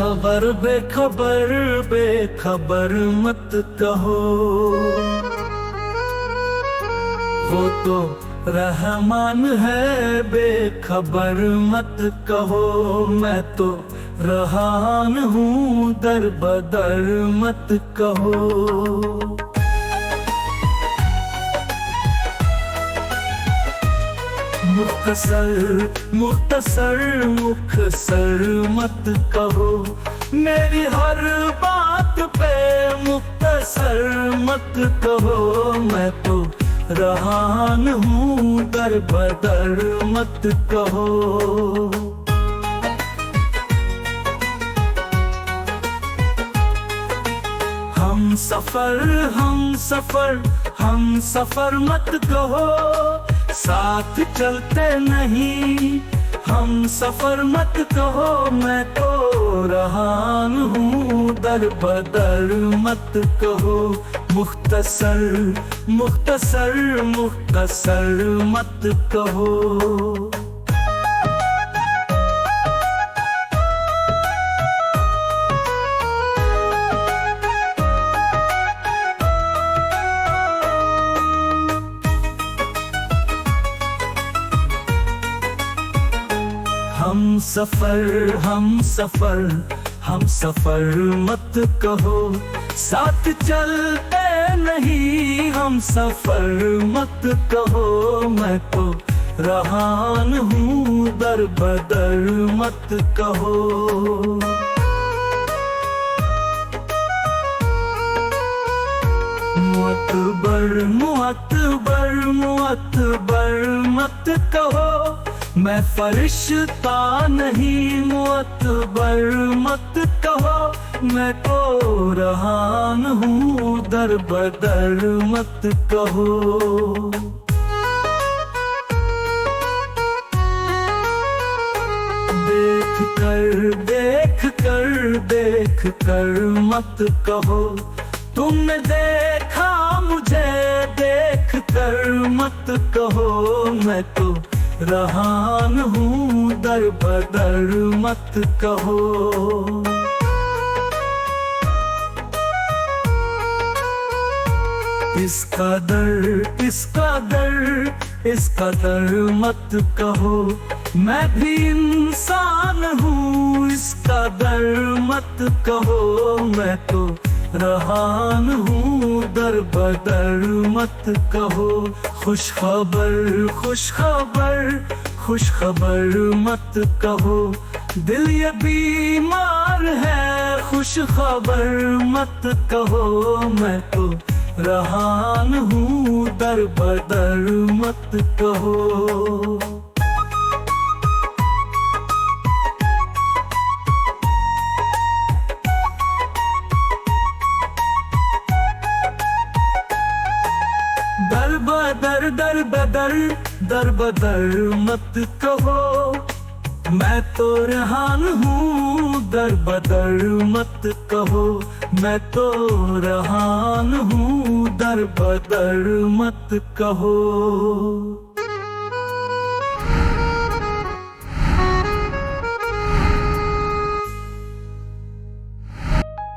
खुशखबर बेखबर बेखबर मत कहो, वो तो रहमान है बेखबर मत कहो। मैं तो रहान हूँ दर बदर मत कहो। मुख्तसर मुख्तसर मुख्तसर मत कहो, मेरी हर बात पे मुख्तसर मत कहो। मैं तो रहान हूँ दर बदर मत कहो। हम सफर मत कहो, साथ चलते नहीं हम सफर मत कहो। मैं तो रहान हूँ दर बदर मत कहो। मुख्तसर मुख्तसर मुख्तसर मत कहो। हम सफर मत कहो, साथ चलते नहीं हम सफर मत कहो। मैं तो रहान हूँ दर बदर मत कहो। मुअत्बर मुअत्बर मुअत्बर मत कहो, मैं फरिश्ता नहीं मुअत्बर मत कहो। मैं तो रहान हूँ दर बदर मत कहो। देख कर मत कहो, तुमने देखा मुझे देख कर मत कहो। मैं तो रहान हूँ दर बदर मत कहो। इस कदर मत कहो, मैं भी इंसान हूँ इस कदर मत कहो। मैं तो रहान हूँ दर बदर मत कहो। खुशखबर मत कहो, दिल ये बीमार है खुशखबर मत कहो। मैं तो रहान हूँ दर बदर मत कहो। दर बदर मत कहो, मैं तो रहान हूँ दर बदर मत कहो। मैं तो रहान हूँ दर बदर मत कहो।